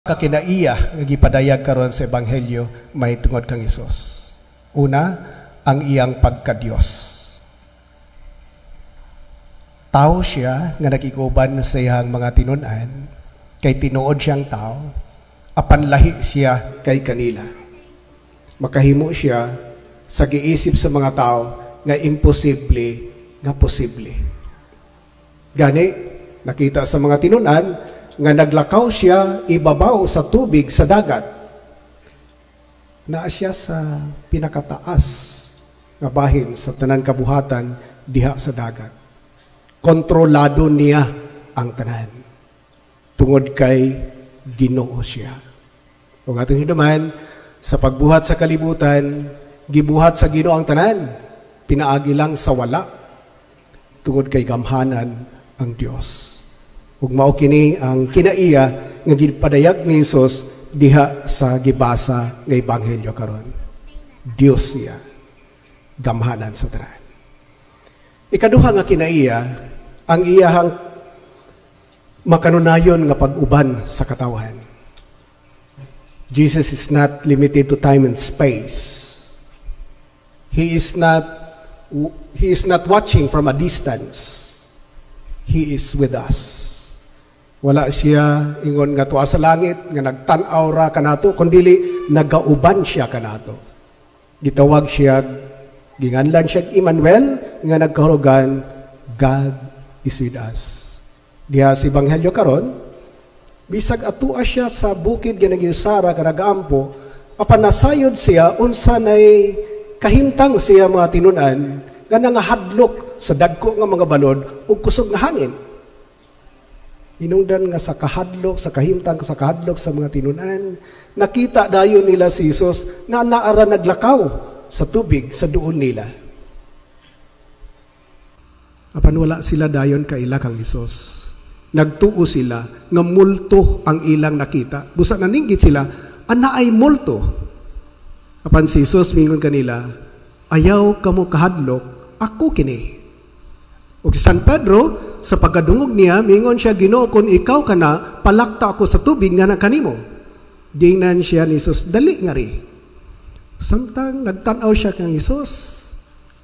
Kakinaiya nga gipadayag karon sa ebanghelyo may tungod kang Hesus. Una, ang iyang pagka-Dios. Tao siya nga nagiguban sa iyang mga tinun-an, kay tinuod siyang tao, apan lahi siya kay kanila. Makahimo siya sa giisip sa mga tao nga imposible nga posible. Gani, nakita sa mga tinun-an nga naglakaw siya ibabaw sa tubig sa dagat. Naa siya sa pinakataas nga bahin sa tanan kabuhatan diha sa dagat. Kontrolado niya ang tanan. Tungod kay Ginoo siya. Kung atong hinuman, sa pagbuhat sa kalibutan, gibuhat sa Ginoo ang tanan, pinaagi lang sa wala. Tungod kay gamhanan ang Dios. Ug mao kini ang kinaiya nga gipadayag ni Hesus diha sa gibasa nga ebanghelyo karon. Dios siya, gamhanan sa tanan. Ikaduha nga kinaiya ang iyahang makanunayon nga pag-uban sa katawan. Jesus is not limited to time and space. He is not watching from a distance. He is with us. Wala siya ingon nga tuwa sa langit nga nagtan-aw ra kanato kundili nagauban siya kanato. Gitawag siya, ginganlan siya Emmanuel nga nagkahurugan, God is with us. Diha sa ebanghelyo karon, bisag atua siya sa bukid nga nagiusara ka nagaampo, apan nasayod siya unsa nay kahimtang siya mga tinun-an nga nangahadlok sa dagko nga mga balod ug kusog nga hangin. Hinungdan nga sa kahadlok, sa kahimtang sa kahadlok sa mga tinun-an, nakita dayon nila si Hesus na naara naglakaw sa tubig sa duon nila. Apan wala sila dayon kaila kang Hesus. Nagtuo sila nga multo ang ilang nakita. Busa naninggit sila, ana ay multo. Apan si Hesus mingon kanila, ayaw kamo kahadlok, ako kini. Ug si San Pedro, sa pagkadungog niya, mingon siya, Ginoo, kung ikaw ka na, palakta ako sa tubig nga nakanimo. Dingnan siya ni Jesus, dali nga ri. Samtang nagtanaw siya kang Jesus,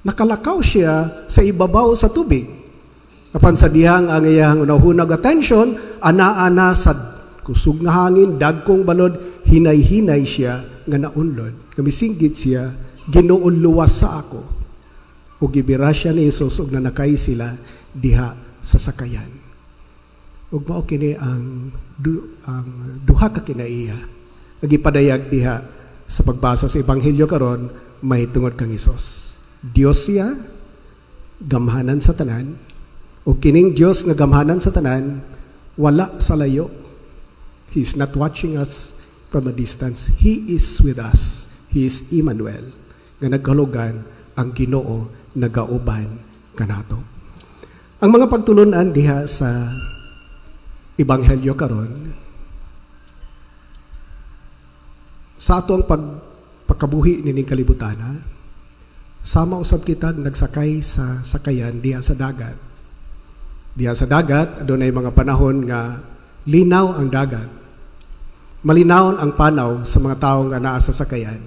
nakalakaw siya sa ibabaw sa tubig. Kapan sa dihang ang iyang unahunag attention, ana-ana sa kusog nga hangin, dagkong balod, hinay-hinay siya nga naunlod. Kamisinggit siya, Ginoo luwas sa ako. Ug gibira siya ni Jesus ug nanakay sila diha sa sakayan. Ug mao kini ang duha ka kinaiya nagipadayag diha sa pagbasa sa ebanghelyo karon may tungod kang Hesus. Dios siya, gamhanan sa tanan, ug kining Dios nga gamhanan sa tanan wala sa layo. He is not watching us from a distance. He is with us. He is Emmanuel nga nagkalugan ang Ginoo nagauban kanato. Ang mga pagtulunan diha sa ebanghelyo karon sa atong pagkabuhi nining kalibutana, sama usab kita nagsakay sa sakayan diha sa dagat. Diha sa dagat adunay mga panahon nga linaw ang dagat. Malinawon ang panaw sa mga tawo nga naa sa sakayan.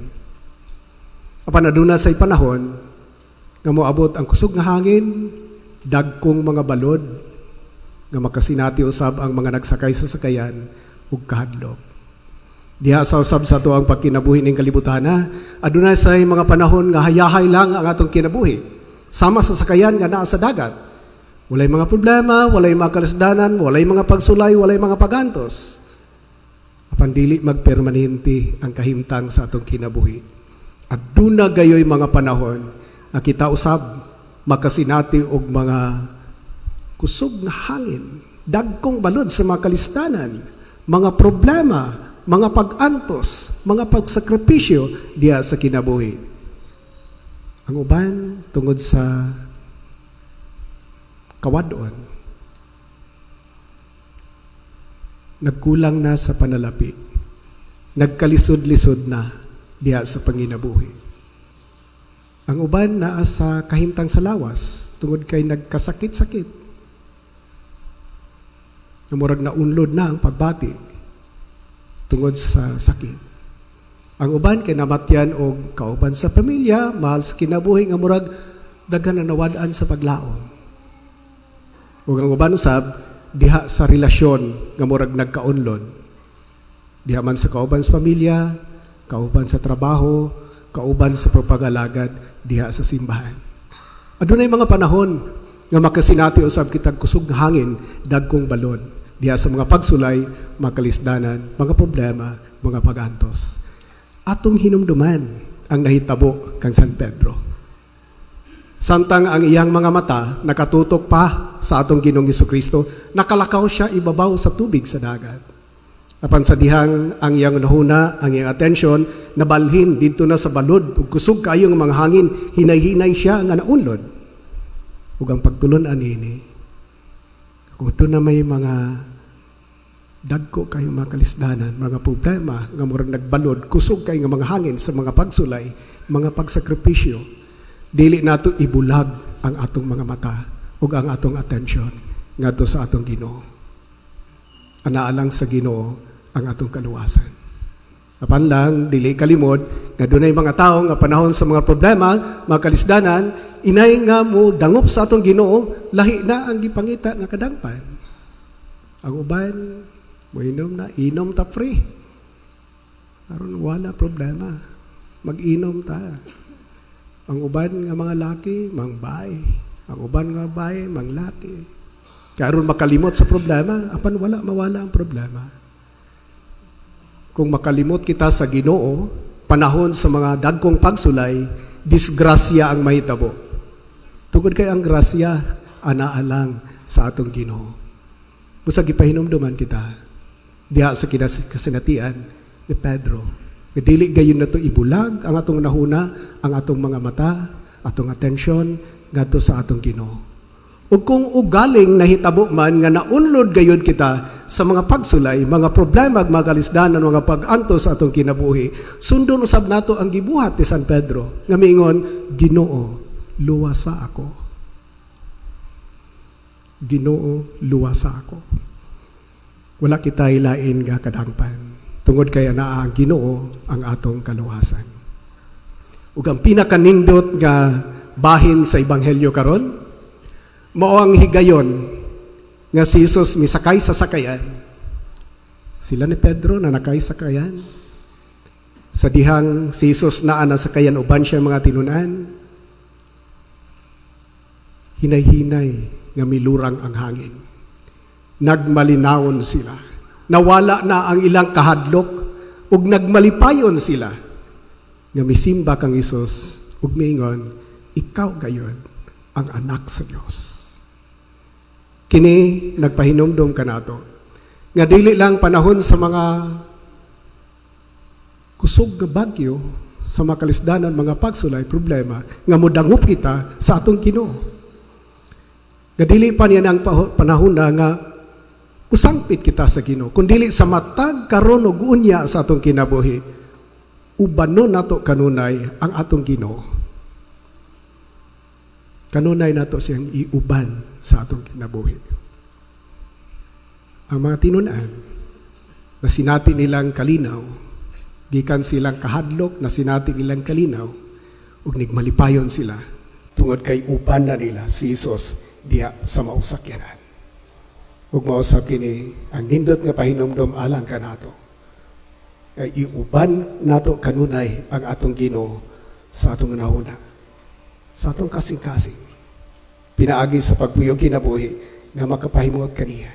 Apan aduna say panahon nga moabot ang kusog nga hangin, dagkong mga balod nga makasinati usab ang mga nagsakay sa sakayan ug kahadlok. Diha sa usab sa ato ang pagkinabuhi ning kalibutana, adunay say mga panahon nga hayahay lang ang atong kinabuhi. Sama sa sakayan nga naa sa dagat. Walay mga problema, walay mga kalasdanan, walay mga pagsulay, walay mga pagantos. Apan dili magpermanente ang kahimtang sa atong kinabuhi. Aduna gayoy mga panahon nga kita usab makasinati og mga kusog nga hangin, dagkong balod sa mga kalistanan, mga problema, mga pag-antos, mga pagsakripisyo diya sa kinabuhi. Ang uban tungod sa kawadon, nagkulang na sa panalapi, nagkalisod-lisod na diya sa panginabuhi. Ang uban naa sa kahimtang sa lawas tungod kay nagkasakit-sakit. Namurag na unlod na ang pagbati. tungod sa sakit. Ang uban kay namatyan og kauban sa pamilya, mahal sa kinabuhi nga murag daghan na nawad-an sa paglaom. Ug ang uban usab diha sa relasyon nga murag nagkaunlod. Diha man sa kauban sa pamilya, kauban sa trabaho, kauban sa pagpagalagad diha sa simbahan. Adunay mga panahon nga makasinati usab kitag kusog nga hangin dagkong balod diha sa mga pagsulay, mga kalisdanan, mga problema, mga pagantos. Atong hinumduman ang nahitabo kang San Pedro. Samtang ang iyang mga mata nakatutok pa sa atong Ginoong Hesukristo, nakalakaw siya ibabaw sa tubig sa dagat. Apan sa dihang ang iyang nahuna, ang iyang atensyon, nabalhin dito na sa balod, ug kusog kayong mga hangin, hinay-hinay siya nga naunlod. Ug ang pagtulon anini, kung doon na may mga dagko kayong mga kalisdanan, mga problema, nga murag nagbalod, kusog kayo nga mga hangin sa mga pagsulay, mga pagsakripisyo, dili nato ibulag ang atong mga mata ug ang atong atensyon ngadto sa atong Ginoo. Anaalang sa Ginoo ang atong kaluwasan. Apan lang, dili kalimod, nga dunay mga tao nga panahon sa mga problema, mga kalisdanan, inay nga mo dangop sa atong Ginoo, lahi na ang gipangita nga kadangpan. Ang uban, mo inom ta free. Aron wala problema. Mag-inom ta. Ang uban nga mga laki, mangbay. Ang uban nga babae, manglaki. Kaya aron makalimot sa problema, apan mawala ang problema. Kung makalimot kita sa Ginoo, panahon sa mga dagkong pagsulay, disgrasya ang mahitabo. Tungod kay ang grasya, anaalang sa atong Ginoo. Busa gipahinumduman kita, diha sa kasinatian ni Pedro. Dili gayon na to ibulag ang atong nahuna, ang atong mga mata, atong atensyon, ngadto sa atong Ginoo. Ug kung ugaling nahitabo man nga naunlod gayud kita sa mga pagsulay, mga problema, mga kalisdanan, mga pag-anto sa atong kinabuhi, sundon usab nato ang gibuhat ni San Pedro nga miingon, Ginoo, luwasa ako. Ginoo, luwasa ako. Wala kita ilain nga kadangpan. Tungod kay anaa ang Ginoo ang atong kaluwasan. Ug ang pinakanindot nga bahin sa ebanghelyo karon, mao ang higayon nga si Jesus misakay sa sakayan. Sila ni Pedro na nakay sa sakayan. Sa dihang si Jesus naa na sakayan uban siya mga tinunan, hinay-hinay nga milurang ang hangin. Nagmalinawon sila. Nawala na ang ilang kahadlok ug nagmalipayon sila. Nga misimba kang Hesus ug miingon, ikaw gayon ang anak sa Dios. Kini nagpahinumdom kanato nga dili lang panahon sa mga kusog nga bagyo, sa mga kalisdanan, mga pagsulay, problema, nga modangup kita sa atong Ginoo. Nga dili pa niya ang panahon na nga kusangpit kita sa Ginoo, kundi sa matag karon ug unya sa atong kinabuhi, ubanon nato kanunay ang atong Ginoo. Kanunay nato siyang iuban sa atong kinabuhi. Ang mga tinunan na sinati nilang kalinaw, gikan silang kahadlok na sinati nilang kalinaw, ug nigmalipayon sila tungod kay uban na nila si Jesus diya sa mausakyanan. Ug mausap kini ang nindot nga pahinumdom alang kanato. Kay iuban nato kanunay ang atong Ginoo sa atong nahuna, sa atong kasing-kasing. Pinaagi sa pagpuyo kinabuhi nga makapahimot kaniya.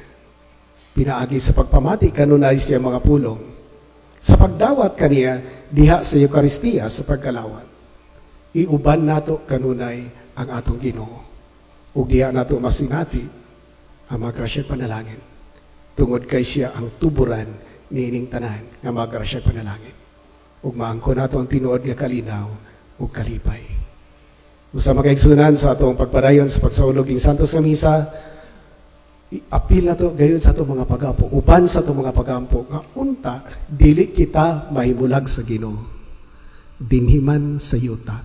Pinaagi sa pagpamati kanunay siya mga pulong. Sa pagdawat kaniya diha sa Eucharistia sa pagkalawat. Iuban nato kanunay ang atong Ginoo. Ug diha nato masinati ang mga grasya panalangin. Tungod kay siya ang tuburan niining tanan nga mga grasya panalangin. Ug maangko nato ang tinuod nga kalinaw ug kalipay. Usa makaigsunan sa atong pagpadayon sa pagsaulog ng Santos nga Misa, apil nato gayon sa atong mga pagampo, uban sa atong mga pagampo, nga unta dili kita mahimulag sa Ginoo. Dinhiman sa yuta,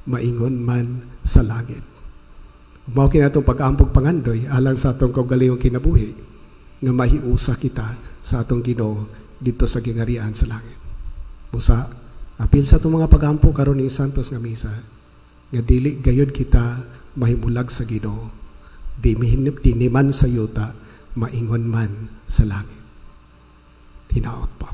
maingon man sa langit. Mao kini atong pag-ampog pangandoy alang sa atong kaugalingong kinabuhi nga mahiusa kita sa atong Ginoo dito sa gingarian sa langit. Busa, apil sa itong mga pagampo karon ni Santos nga misa, nga dili gayod kita mahimulag sa Ginoo, di man sa yuta, maingon man sa langit. Hinaot pa.